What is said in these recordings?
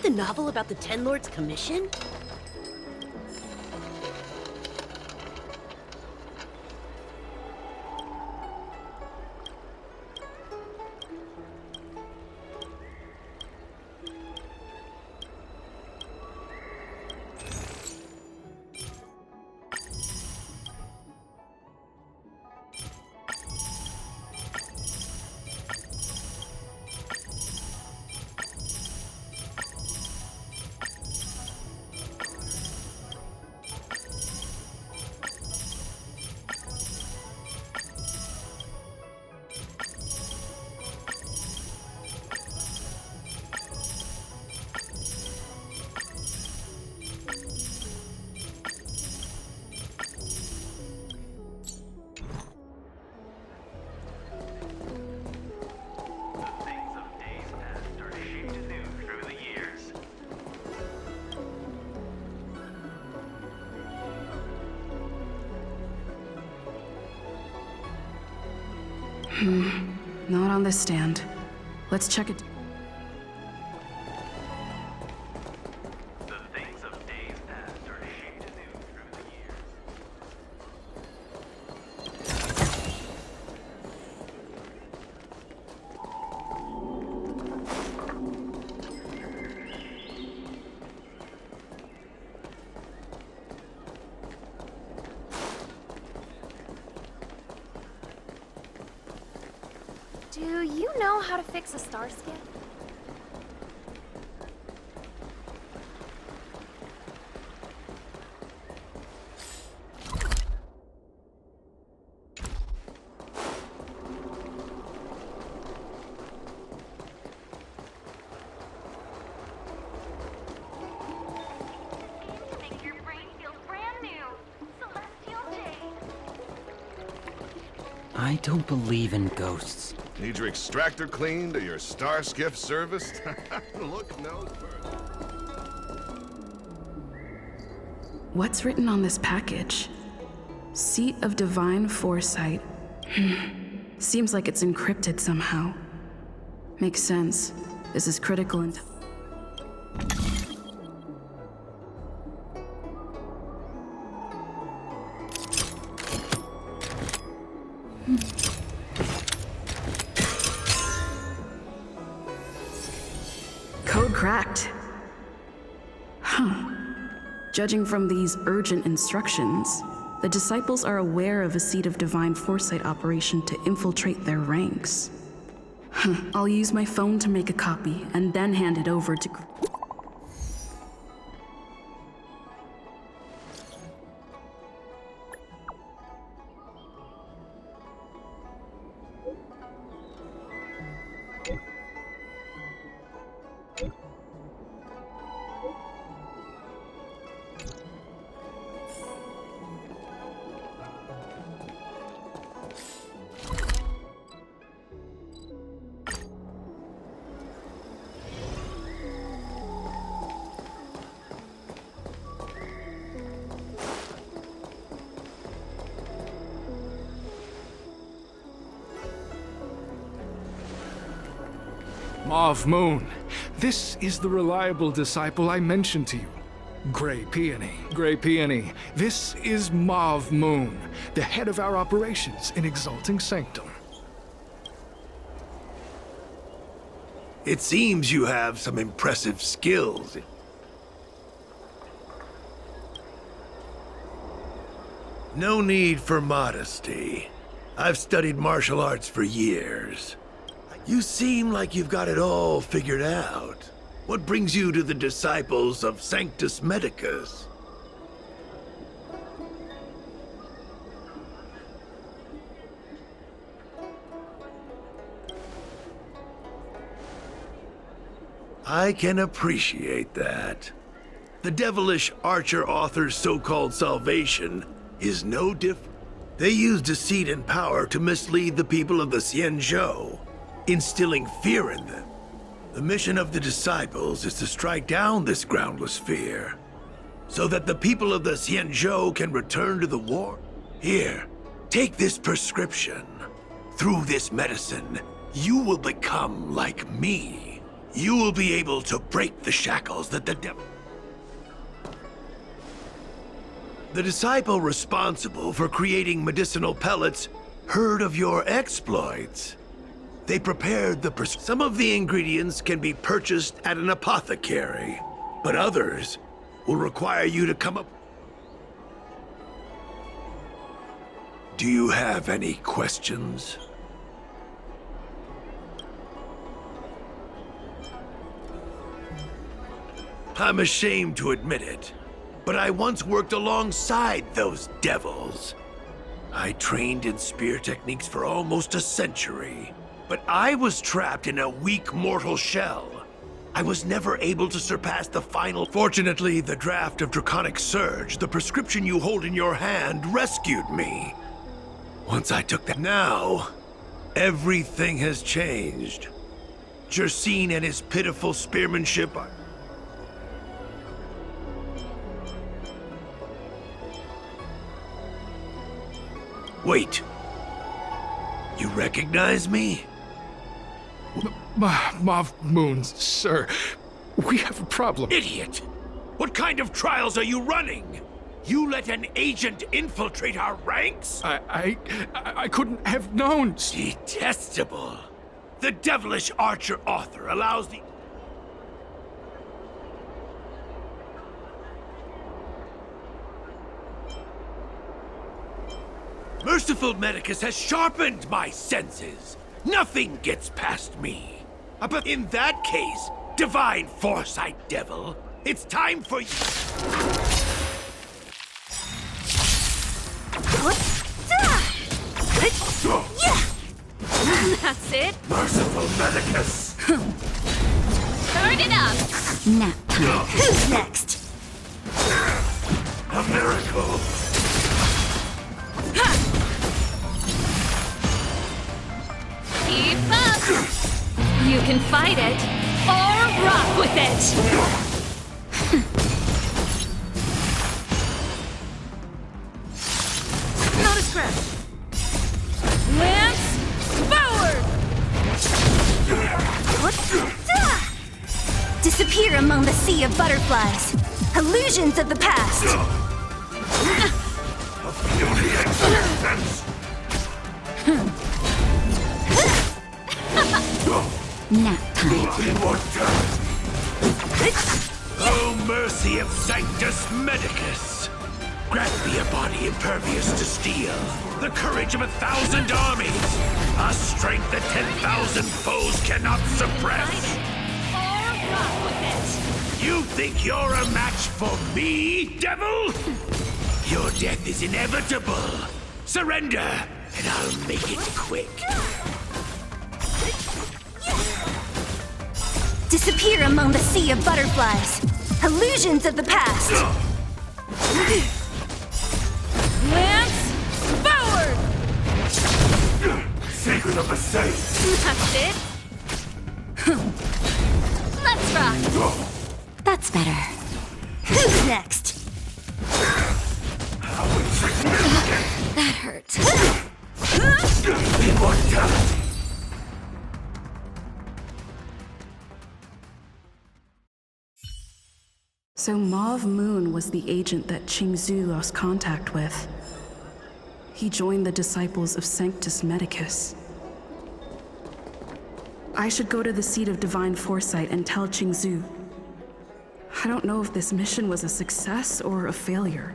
the novel about the Ten Lords' commission? Not on this stand. Let's check it. The things of days past are shaped anew through the years. Do you know how to fix a star skip? Make your brain feel brand new. Celestial Jade. I don't believe in ghosts. Need your extractor cleaned or your star skiff serviced? Look no further. What's written on this package? Seat of Divine Foresight. Seems like it's encrypted somehow. Makes sense. This is critical and... Code cracked. Huh. Judging from these urgent instructions, the disciples are aware of a Seat of Divine Foresight operation to infiltrate their ranks. Huh. I'll use my phone to make a copy and then hand it over to... Mauve Moon. This is the reliable disciple I mentioned to you. Grey Peony. Grey Peony. This is Mauve Moon, the head of our operations in Exalting Sanctum. It seems you have some impressive skills. No need for modesty. I've studied martial arts for years. You seem like you've got it all figured out. What brings you to the disciples of Sanctus Medicus? I can appreciate that. The devilish archer author's so-called salvation is no different. They use deceit and power to mislead the people of the Xianzhou, instilling fear in them. The mission of the disciples is to strike down this groundless fear, so that the people of the Xianzhou can return to the war. Here, take this prescription. Through this medicine, you will become like me. you will be able to break the shackles that the devil... The disciple responsible for creating medicinal pellets heard of your exploits. They prepared the some of the ingredients can be purchased at an apothecary, but others will require you to come up... Do you have any questions? I'm ashamed to admit it, but I once worked alongside those devils. I trained in spear techniques for almost a century, but I was trapped in a weak mortal shell. I was never able to surpass the final... Fortunately, the draft of Draconic Surge, the prescription you hold in your hand, rescued me. Once I took that... Now, everything has changed. Jersine and his pitiful spearmanship are... Wait. You recognize me? Mav Moon, sir. We have a problem. Idiot! What kind of trials are you running? You let an agent infiltrate our ranks? I couldn't have known. Detestable. The devilish archer author allows the... Merciful Medicus has sharpened my senses. Nothing gets past me. But in that case, divine foresight devil, it's time for you... That's it. Merciful Medicus! Turn it up. Nap time. Who's next? A miracle! Keep up. You can fight it or rock with it. Not a scratch. Lance forward. Disappear among the sea of butterflies. Illusions of the past. Beauty existence! Nap time. Oh, mercy of Sanctus Medicus! Grant me a body impervious to steel, the courage of 1,000 armies, a strength that 10,000 foes cannot suppress. Or rock with it. You think you're a match for me, devil? Your death is inevitable. Surrender, and I'll make it quick. Disappear among the sea of butterflies. Illusions of the past. Lance forward. Secret of the saints. That's it. Let's rock. That's better. Who's next? That hurts. Immortality. So Mauve Moon was the agent that Qingzhu lost contact with. He joined the disciples of Sanctus Medicus. I should go to the seat of divine foresight and tell Qingzhu. I don't know if this mission was a success or a failure.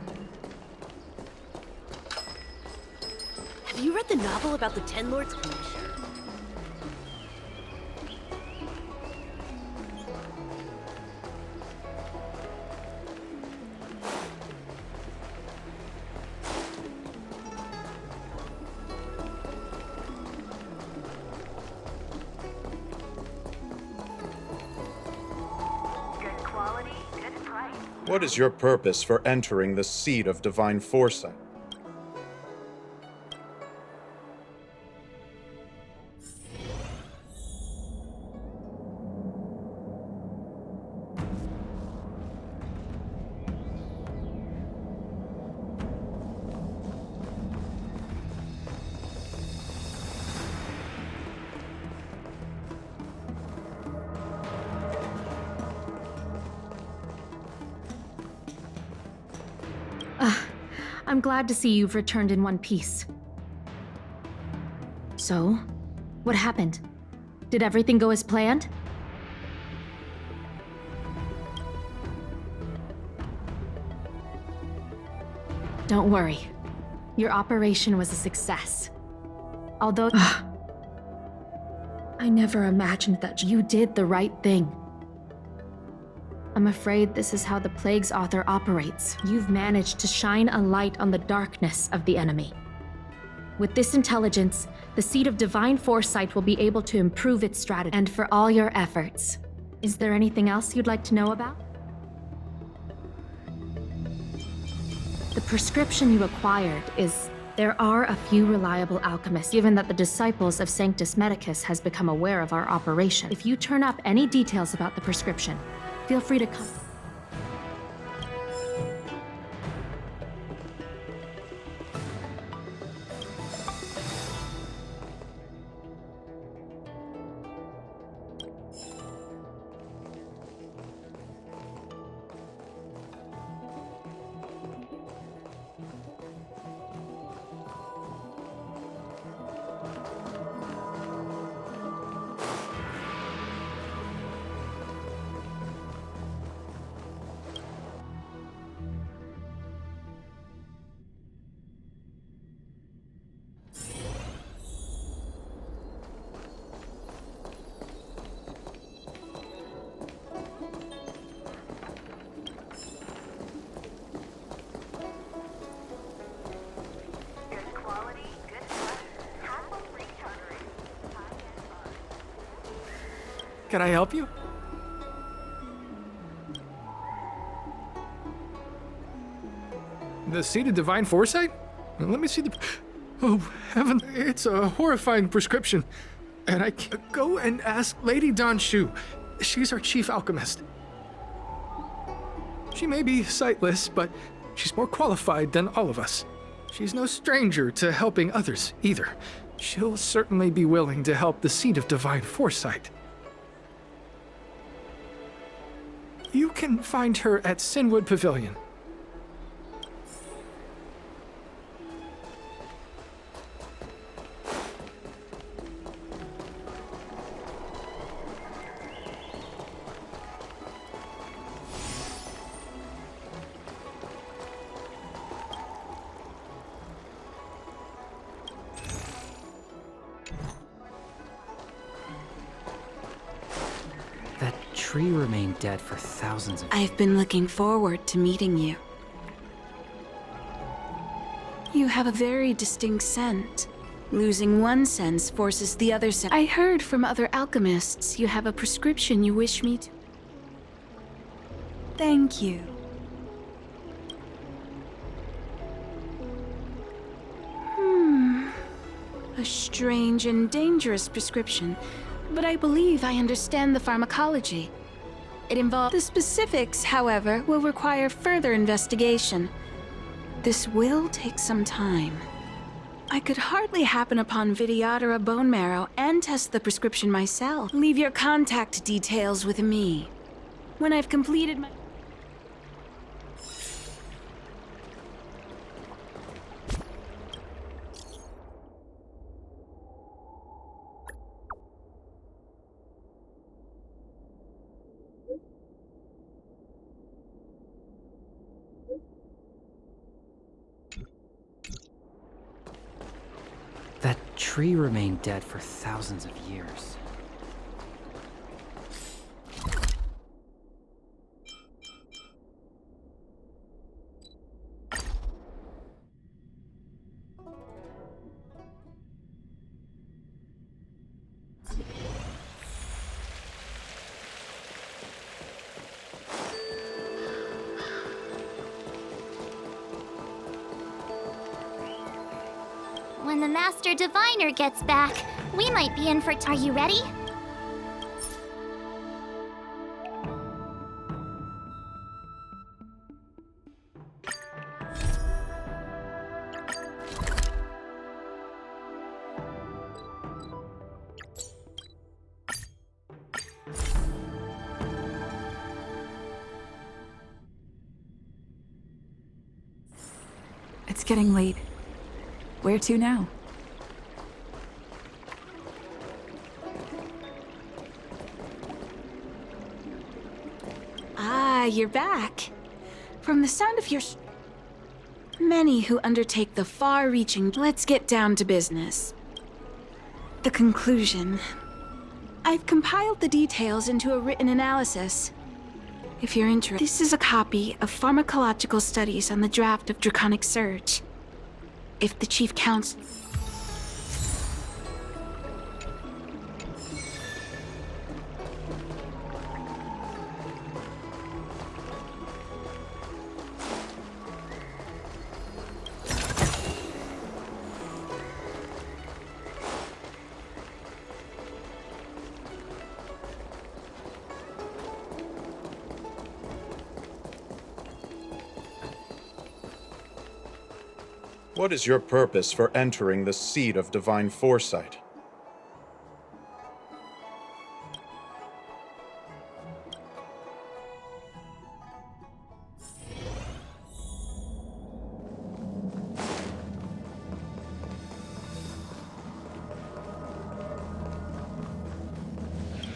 Have you read the novel about the Ten Lords Commission? Good quality, good price. What is your purpose for entering the seat of divine foresight? I'm glad to see you've returned in one piece. So, what happened? Did everything go as planned? Don't worry. Your operation was a success. Although... I never imagined that you did the right thing. I'm afraid this is how the Plague's author operates. You've managed to shine a light on the darkness of the enemy. With this intelligence, the Seed of Divine Foresight will be able to improve its strategy. And for all your efforts, is there anything else you'd like to know about? The prescription you acquired is... There are a few reliable alchemists, given that the disciples of Sanctus Medicus has become aware of our operation. If you turn up any details about the prescription, feel free to come. Good quality, good pleasure. Hassle-free chartering. High-end bar. Can I help you? The Seed of Divine Foresight? Let me see the... Oh, heaven. It's a horrifying prescription. And I can't... Go and ask Lady Dan Shu. She's our chief alchemist. She may be sightless, but she's more qualified than all of us. She's no stranger to helping others, either. She'll certainly be willing to help the Seed of Divine Foresight. You can find her at Sinwood Pavilion. That tree remained dead for thousands of I've been looking forward to meeting you. You have a very distinct scent. Losing one sense forces the other sense. I heard from other alchemists you have a prescription you wish me to. Thank you. A strange and dangerous prescription, but I believe I understand the pharmacology. It involves... The specifics, however, will require further investigation. This will take some time. I could hardly happen upon Vidyadhara bone marrow and test the prescription myself. Leave your contact details with me. When I've completed my... That tree remained dead for thousands of years. When the Master Diviner gets back, we might be in for... Are you ready? It's getting late. Where to now? Ah, you're back. From the sound of your... Many who undertake the far-reaching... Let's get down to business. The conclusion. I've compiled the details into a written analysis. If you're interested, this is a copy of pharmacological studies on the draft of Draconic Surge. If the Chief Counsel... What is your purpose for entering the seat of divine foresight?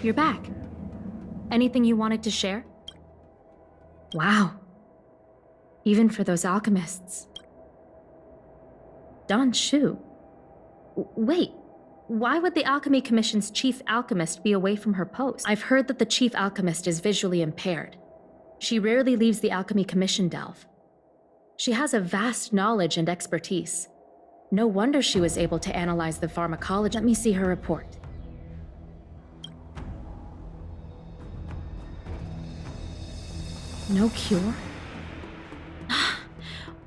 You're back. Anything you wanted to share? Wow. Even for those alchemists. Don Shu. Wait, why would the Alchemy Commission's chief alchemist be away from her post? I've heard that the chief alchemist is visually impaired. She rarely leaves the Alchemy Commission delve. She has a vast knowledge and expertise. No wonder she was able to analyze the pharmacology. Let me see her report. No cure?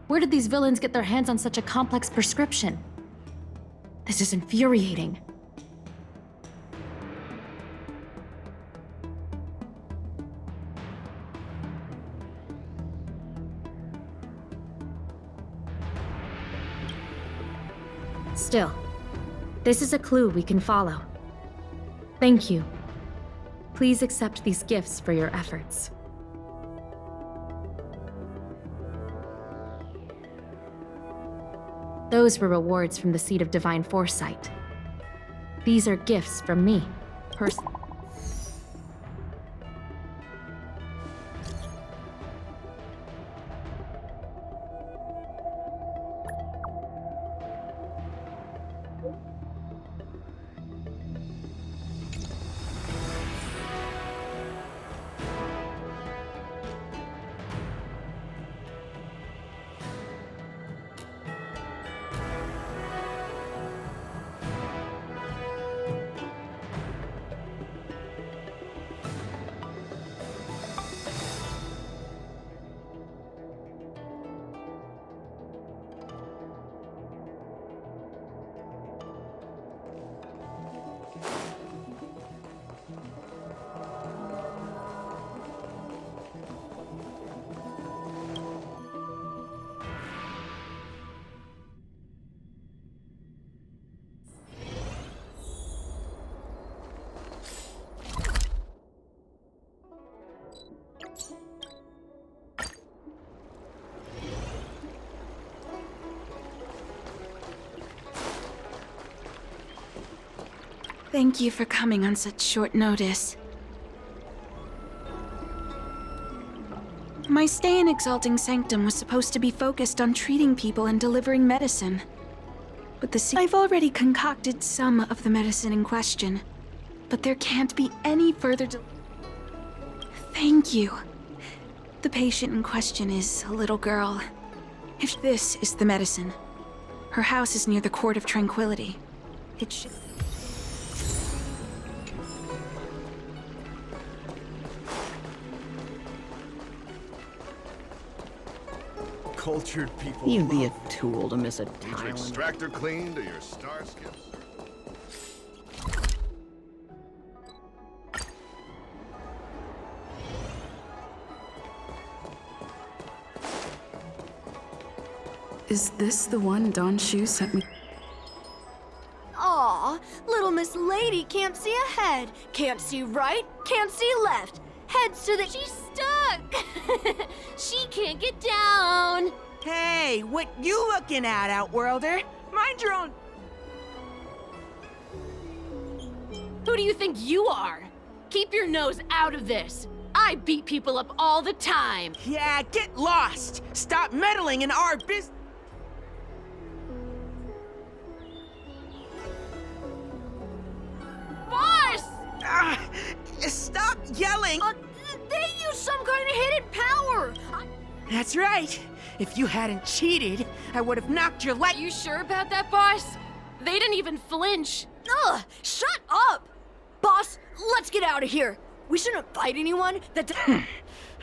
Where did these villains get their hands on such a complex prescription? This is infuriating. Still, this is a clue we can follow. Thank you. Please accept these gifts for your efforts. Those were rewards from the Seat of Divine Foresight. These are gifts from me, personally. Thank you for coming on such short notice. My stay in Exalting Sanctum was supposed to be focused on treating people and delivering medicine. But I've already concocted some of the medicine in question. But there can't be any further Thank you. The patient in question is a little girl. If this is the medicine, her house is near the Court of Tranquility. It should... Cultured people. You'd be a tool to miss a Need your tile. extractor cleaned or your star skips? Is this the one Don Shu sent me? Aw, little Miss Lady can't see ahead, can't see right, can't see left. Heads to the... She's stuck! She can't get down! Hey, what you looking at, Outworlder? Mind your own... Who do you think you are? Keep your nose out of this. I beat people up all the time. Yeah, get lost! Stop meddling in our business! Boss! Stop yelling! They use some kind of hidden power! That's right. If you hadn't cheated, I would have knocked your leg. You sure about that, boss? They didn't even flinch. Ugh! Shut up! Boss, let's get out of here. We shouldn't fight anyone that...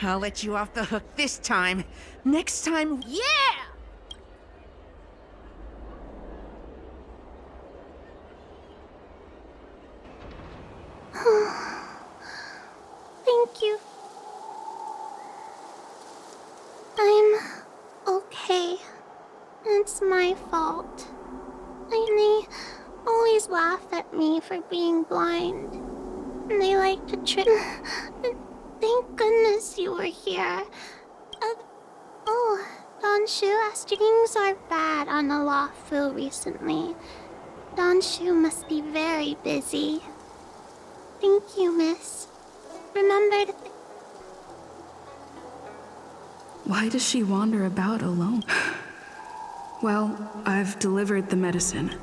I'll let you off the hook this time. Next time... Yeah! Thank you. I'm okay. It's my fault. And they always laugh at me for being blind. And they like to trick. Thank goodness you were here. Donshu, things are bad on the Lawfu recently. Donshu must be very busy. Thank you, miss. Remember to... Why does she wander about alone? Well, I've delivered the medicine.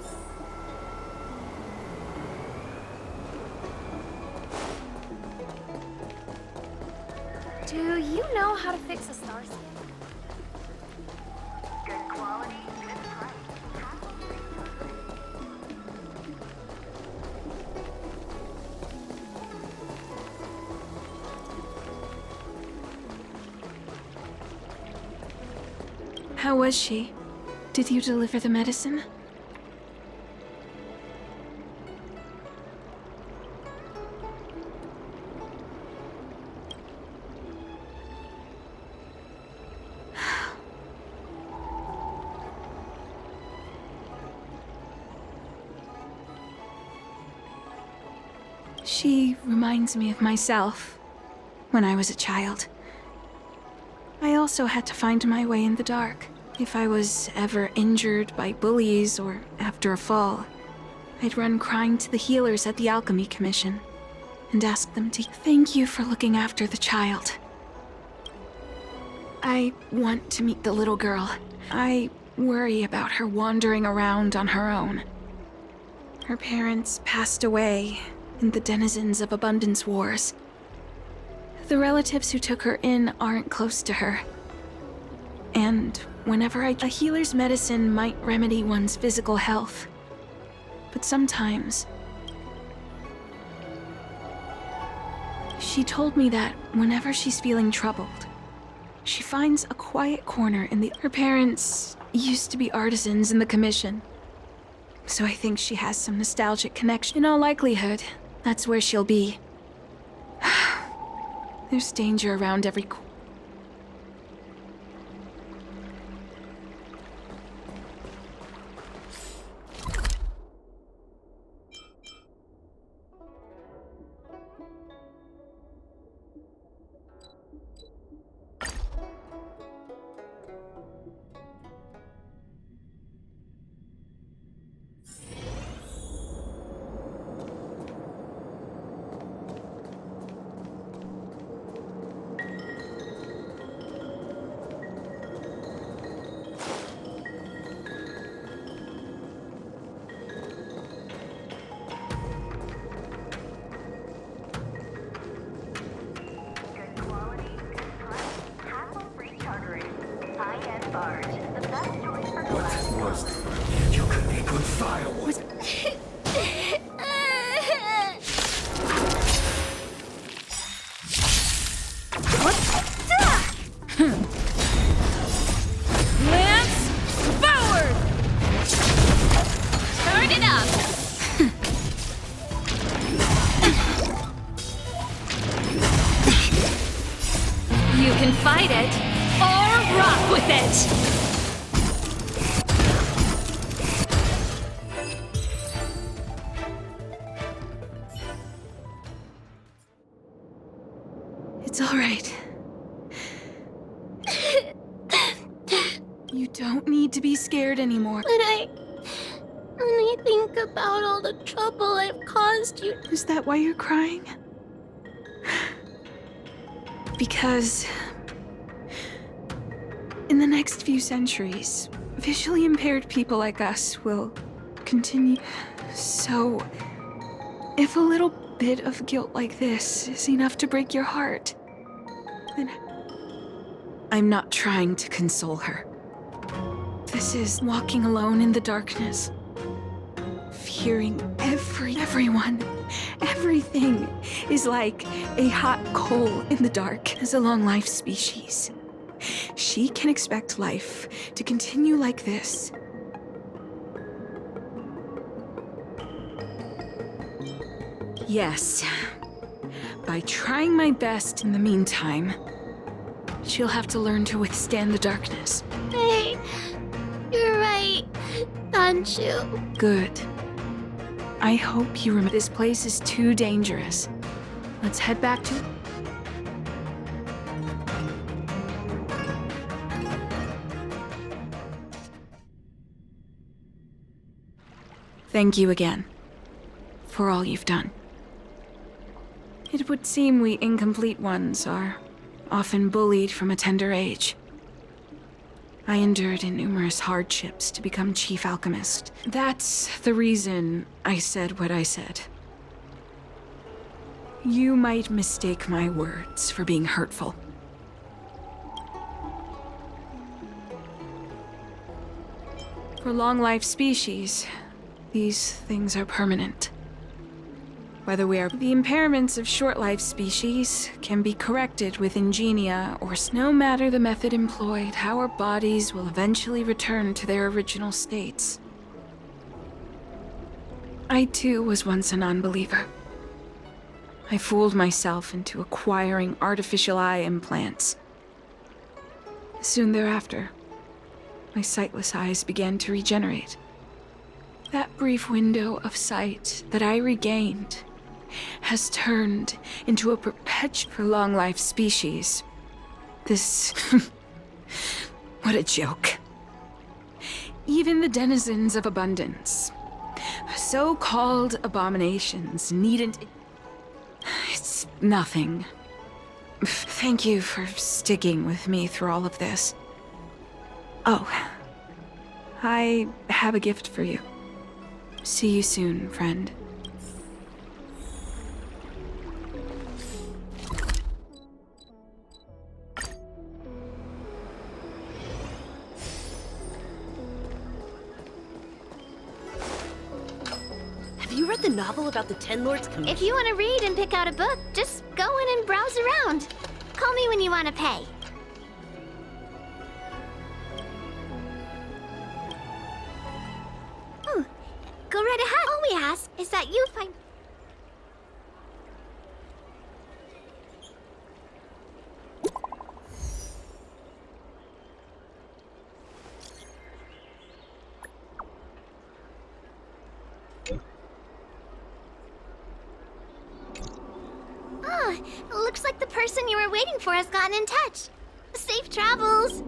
Do you know how to fix a star scan? Good quality, good price. How was she? Did you deliver the medicine? She reminds me of myself when I was a child. I also had to find my way in the dark. If I was ever injured by bullies or after a fall, I'd run crying to the healers at the Alchemy Commission and ask them to thank you for looking after the child. I want to meet the little girl. I worry about her wandering around on her own. Her parents passed away in the denizens of Abundance Wars. The relatives who took her in aren't close to her. And whenever a healer's medicine might remedy one's physical health. But sometimes... She told me that whenever she's feeling troubled, she finds a quiet corner in the... Her parents used to be artisans in the commission. So I think she has some nostalgic connection. In all likelihood, that's where she'll be. There's danger around every corner. It's all right. You don't need to be scared anymore. When I think about all the trouble I've caused you. Is that why you're crying? Because in the next few centuries, visually impaired people like us will continue. So, if a little bit of guilt like this is enough to break your heart, then I'm not trying to console her. This is walking alone in the darkness, fearing everyone. Everything is like a hot coal in the dark as a long-life species. She can expect life to continue like this. Yes. By trying my best in the meantime, she'll have to learn to withstand the darkness. Hey, you're right, aren't you? Good. I hope you remember this place is too dangerous. Let's head back to... Thank you again for all you've done. It would seem we incomplete ones are often bullied from a tender age. I endured numerous hardships to become chief alchemist. That's the reason I said what I said. You might mistake my words for being hurtful. For long-life species, these things are permanent. Whether we are... The impairments of short-life species can be corrected with ingenia, or no matter the method employed, our bodies will eventually return to their original states. I too was once a non-believer. I fooled myself into acquiring artificial eye implants. Soon thereafter, my sightless eyes began to regenerate. That brief window of sight that I regained has turned into a perpetual long-life species. This... what a joke. Even the denizens of abundance, so-called abominations, needn't... It's nothing. Thank you for sticking with me through all of this. Oh, I have a gift for you. See you soon, friend. Have you read the novel about the Ten Lords Commission? If you want to read and pick out a book, just go in and browse around. Call me when you want to pay. Go right ahead. All we ask is that you find... Ah, looks like the person you were waiting for has gotten in touch. Safe travels.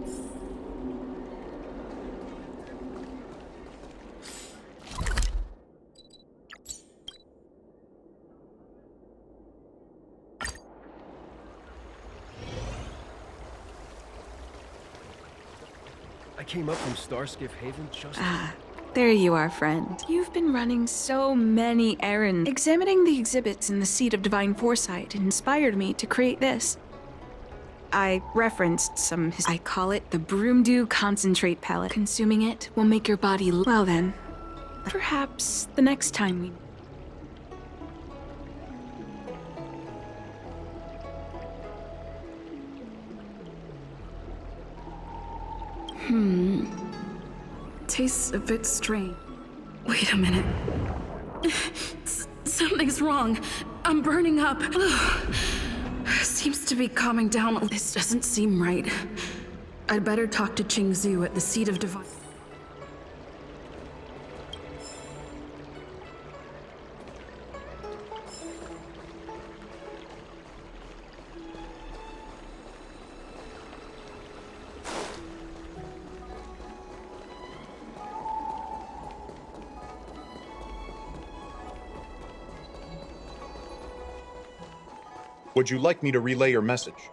I came up from Starskiff Haven just... There you are, friend. You've been running so many errands. Examining the exhibits in the Seat of Divine Foresight inspired me to create this. I referenced some... I call it the Broomdew Concentrate Pellet. Consuming it will make your body... Well then, perhaps the next time we... Tastes a bit strange. Wait a minute. Something's wrong. I'm burning up. Seems to be calming down. This doesn't seem right. I'd better talk to Qingzhu at the Seat of Divine... Would you like me to relay your message?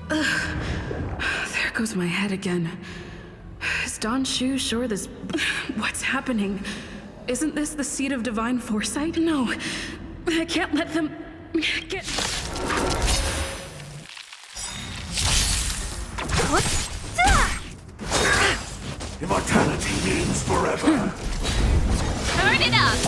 There goes my head again. Is Don Shu sure this... What's happening? Isn't this the seat of divine foresight? No. I can't let them... get... Immortality means forever. Turn it up!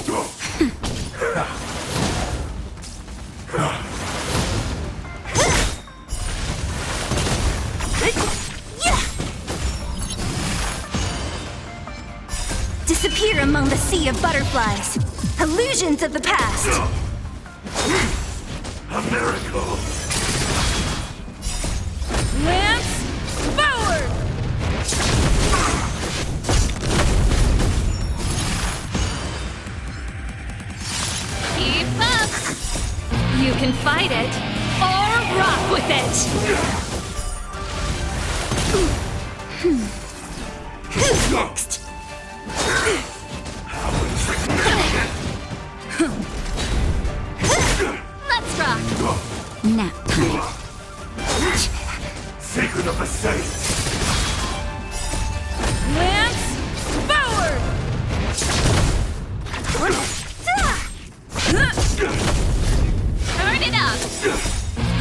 Disappear among the sea of butterflies. Illusions of the past. A miracle. Lance forward! Keep up! You can fight it, or rock with it! Who's next? Let's rock! Nap time. Secret of the Saints. Lance forward! Turn it up!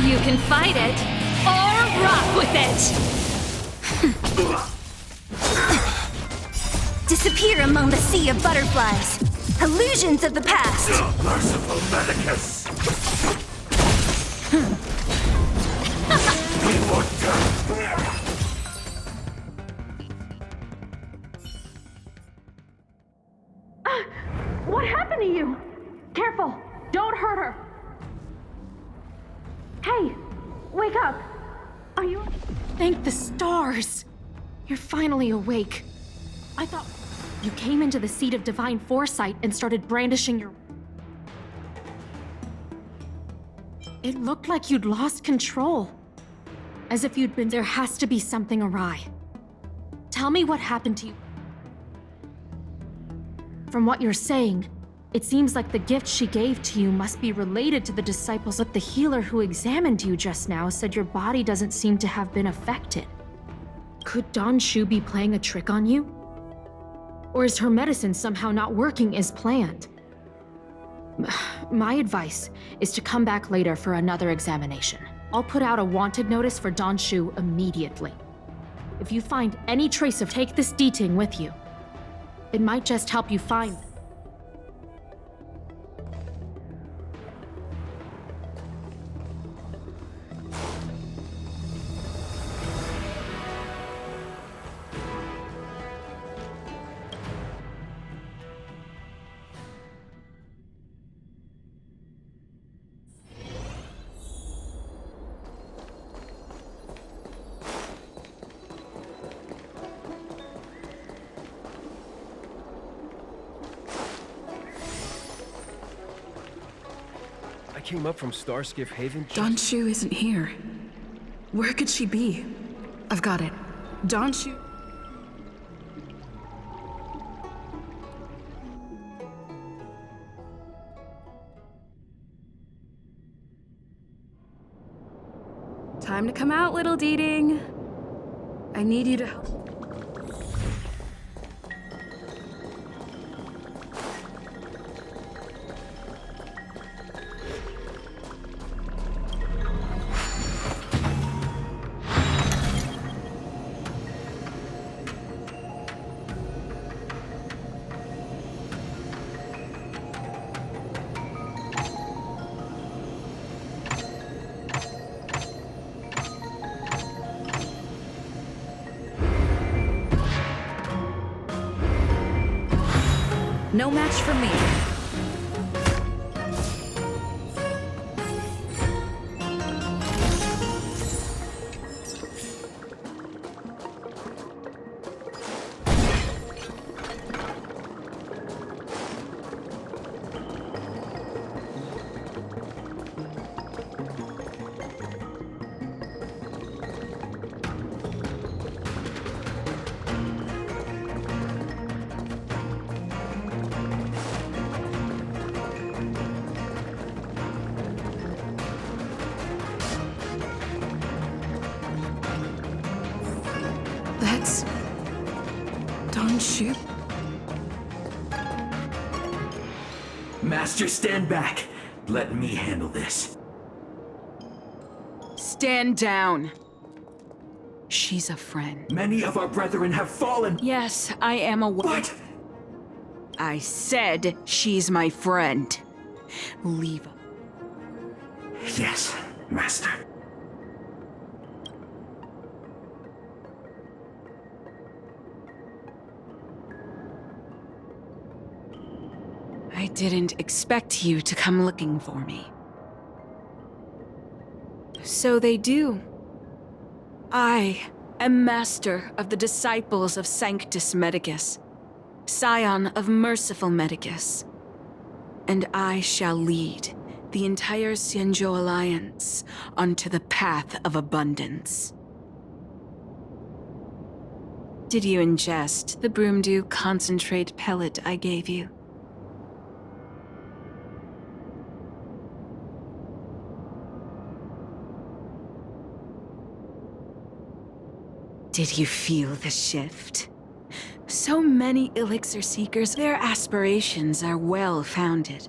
You can fight it, or rock with it! Disappear among the sea of butterflies. Illusions of the past. Merciful Medicus. What happened to you? Careful! Don't hurt her! Hey! Wake up! Are you... Thank the stars! You're finally awake. I thought... You came into the seat of divine foresight and started brandishing your... It looked like you'd lost control. As if you'd been... There has to be something awry. Tell me what happened to you. From what you're saying, it seems like the gift she gave to you must be related to the disciples, but the healer who examined you just now said your body doesn't seem to have been affected. Could Don Shu be playing a trick on you? Or is her medicine somehow not working as planned? My advice is to come back later for another examination. I'll put out a wanted notice for Don Shu immediately. If you find any trace of, take this D-Ting with you. It might just help you find them. I came up from Starskiff Haven just... Don Shu isn't here. Where could she be? I've got it. Don Shu... Time to come out, little D-Ting. I need you to help. No match for me. Shoot. Master, stand back. Let me handle this. Stand down. She's a friend. Many of our brethren have fallen. Yes, I am aware. What? I said she's my friend. Leave her. Yes, Master. I didn't expect you to come looking for me. So they do. I am master of the disciples of Sanctus Medicus, scion of merciful Medicus, and I shall lead the entire Xianzhou Alliance onto the path of abundance. Did you ingest the Broomdew concentrate pellet I gave you? Did you feel the shift? So many elixir seekers, their aspirations are well founded.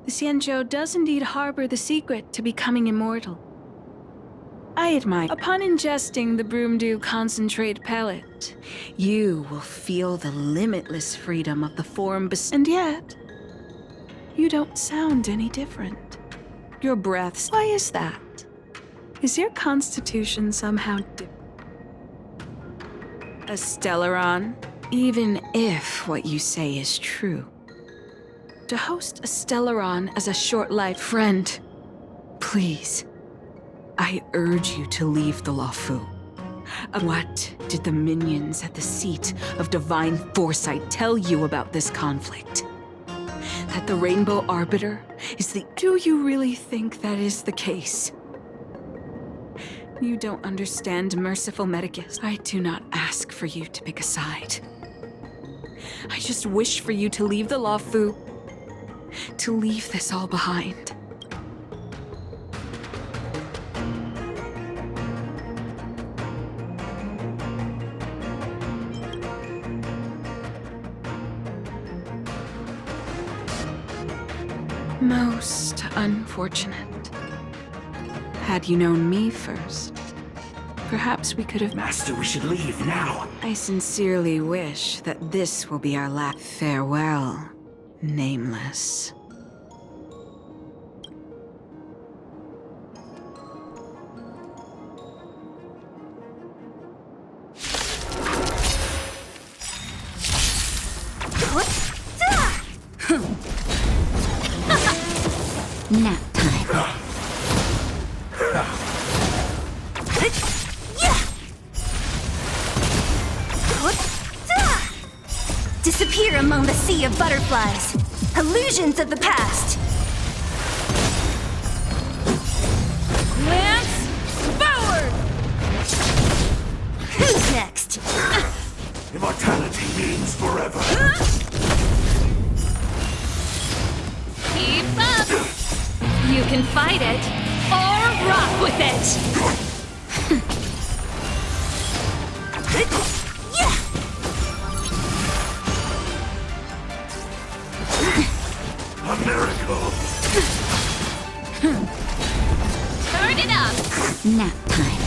The Xianzhou does indeed harbor the secret to becoming immortal. I admire. Upon ingesting the Broomdew concentrate pellet, you will feel the limitless freedom of the form and yet, you don't sound any different. Your breaths, why is that? Is your constitution somehow different? A Stellaron, even if what you say is true. To host a Stellaron as a short-life friend, please, I urge you to leave the Luofu. What did the minions at the seat of divine foresight tell you about this conflict? That the Rainbow Arbiter is the... Do you really think that is the case? You don't understand merciful Medicus. I do not ask for you to pick a side. I just wish for you to leave the Luofu, to leave this all behind. Most unfortunate. Had you known me first, perhaps we could have... Master, we should leave now. I sincerely wish that this will be our last farewell, Nameless. Nap time. Disappear among the sea of butterflies. Illusions of the past. Lance, forward! Who's next? Immortality means forever. Keep up! You can fight it, or rock with it! A miracle! Turn it up! Nap time.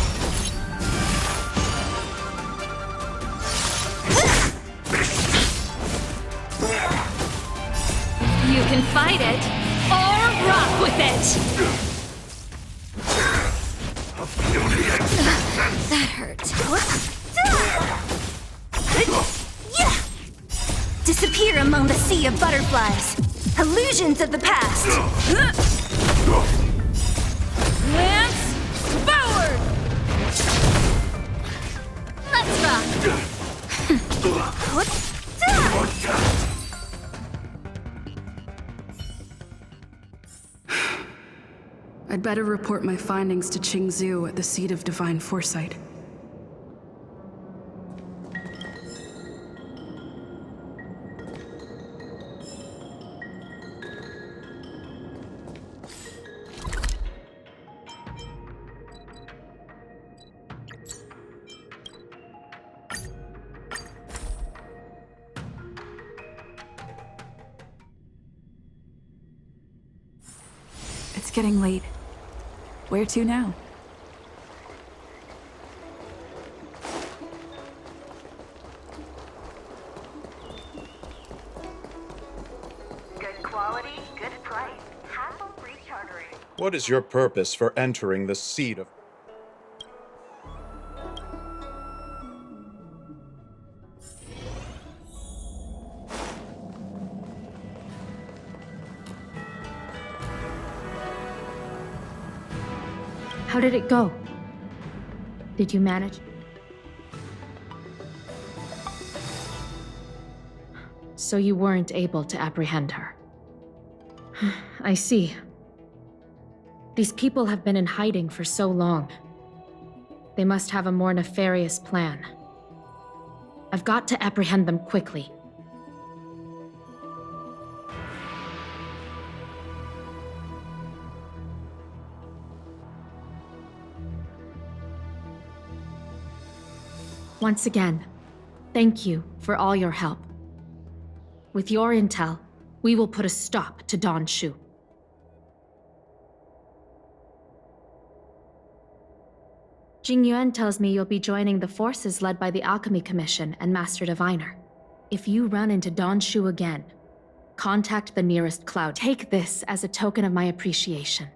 You can fight it, or rock with it! That hurts. Disappear among the sea of butterflies. Illusions of the past. Lance, forward! Let's rock! I'd better report my findings to Qingzhou at the seat of divine foresight. getting late. Where to now? Good quality, good price. Hassle-free chartering. What is your purpose for entering the seat of... How did it go? Did you manage? So you weren't able to apprehend her. I see. These people have been in hiding for so long. They must have a more nefarious plan. I've got to apprehend them quickly. Once again, thank you for all your help. With your intel, we will put a stop to Don Shu. Jing Yuan tells me you'll be joining the forces led by the Alchemy Commission and Master Diviner. If you run into Don Shu again, contact the nearest cloud. Take this as a token of my appreciation.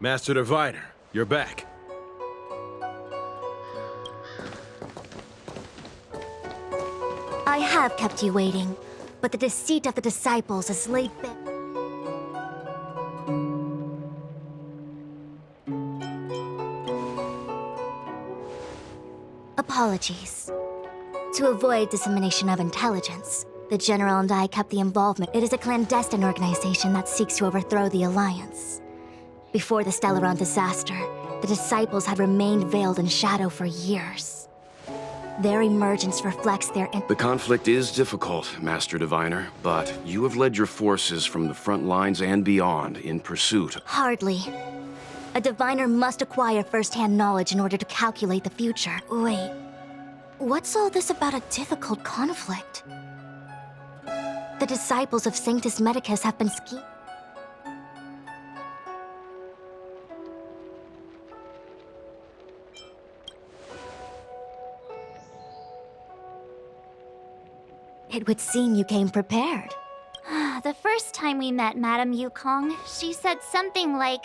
Master Diviner, you're back. I have kept you waiting, but the deceit of the disciples is laid bare. Apologies. To avoid dissemination of intelligence, the General and I kept the involvement. It is a clandestine organization that seeks to overthrow the Alliance. Before the Stellaron disaster, the disciples had remained veiled in shadow for years. Their emergence reflects their... The conflict is difficult, Master Diviner, but you have led your forces from the front lines and beyond in pursuit. Hardly. A diviner must acquire first-hand knowledge in order to calculate the future. Wait, what's all this about a difficult conflict? The disciples of Sanctus Medicus have been scheming. It would seem you came prepared. The first time we met Madame Yukong, she said something like,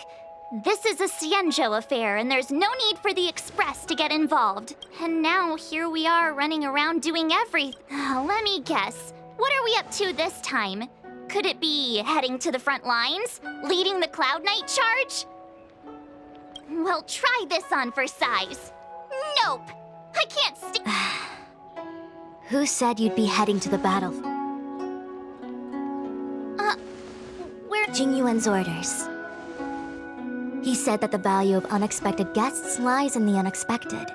"This is a Xianzhou affair, and there's no need for the Express to get involved." And now here we are running around doing everything. Let me guess, what are we up to this time? Could it be heading to the front lines? Leading the Cloud Knight charge? Well, try this on for size. Nope! I can't stick. Who said you'd be heading to the battle? Where? Jing Yuan's orders. He said that the value of unexpected guests lies in the unexpected.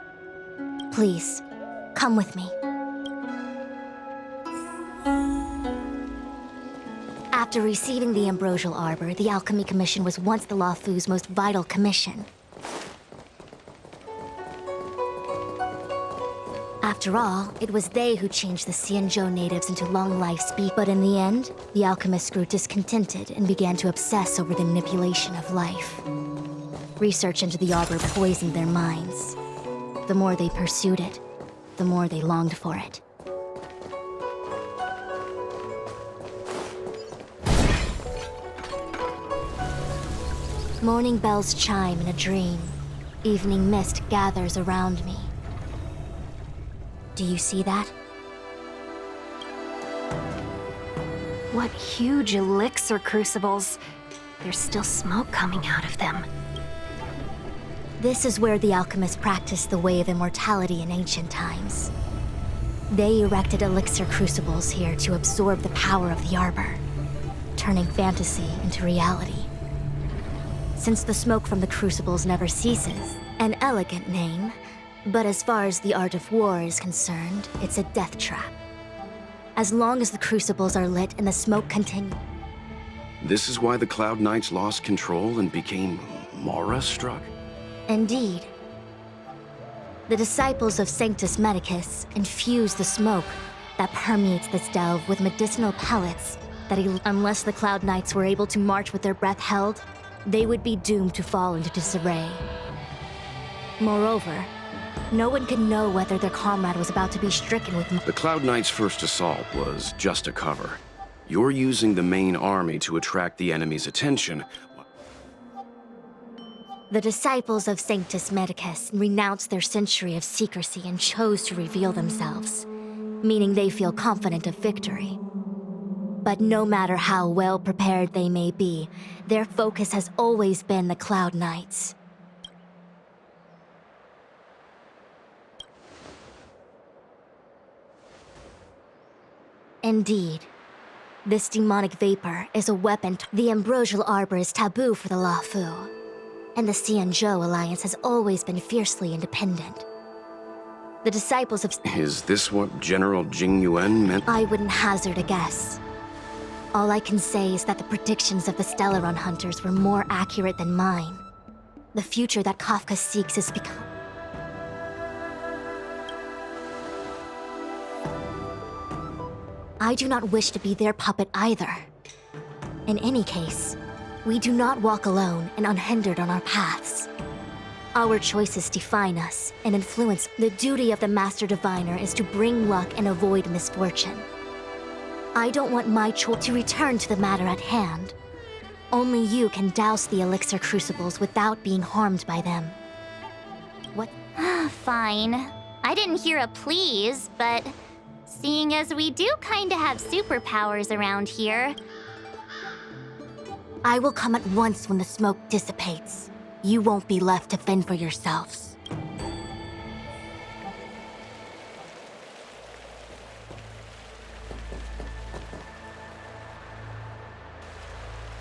Please, come with me. After receiving the Ambrosial Arbor, the Alchemy Commission was once the Luofu's most vital commission. After all, it was they who changed the Xianzhou natives into long-life speed. But in the end, the alchemists grew discontented and began to obsess over the manipulation of life. Research into the Arbor poisoned their minds. The more they pursued it, the more they longed for it. Morning bells chime in a dream. Evening mist gathers around me. Do you see that? What huge elixir crucibles. There's still smoke coming out of them. This is where the alchemists practiced the way of immortality in ancient times. They erected elixir crucibles here to absorb the power of the Arbor, turning fantasy into reality. Since the smoke from the crucibles never ceases, an elegant name, But as far as the art of war is concerned, it's a death trap. As long as the crucibles are lit and the smoke continues. This is why the Cloud Knights lost control and became Mara-struck? Indeed. The disciples of Sanctus Medicus infuse the smoke that permeates this delve with medicinal pellets that unless the Cloud Knights were able to march with their breath held, they would be doomed to fall into disarray. Moreover, no one could know whether their comrade was about to be stricken with... The Cloud Knights' first assault was just a cover. You're using the main army to attract the enemy's attention. The disciples of Sanctus Medicus renounced their century of secrecy and chose to reveal themselves, meaning they feel confident of victory. But no matter how well prepared they may be, their focus has always been the Cloud Knights. Indeed, this demonic vapor is a weapon. The ambrosial arbor is taboo for the Luofu, and the Xianzhou alliance has always been fiercely independent. The disciples of... Is this what General Jing Yuan meant? I wouldn't hazard a guess. All I can say is that the predictions of the Stellaron hunters were more accurate than mine. The future that Kafka seeks is become... I do not wish to be their puppet either. In any case, we do not walk alone and unhindered on our paths. Our choices define us and influence. The duty of the Master Diviner is to bring luck and avoid misfortune. I don't want my choice to return to the matter at hand. Only you can douse the elixir crucibles without being harmed by them. What? Fine. I didn't hear a please, but seeing as we do kinda have superpowers around here... I will come at once when the smoke dissipates. You won't be left to fend for yourselves.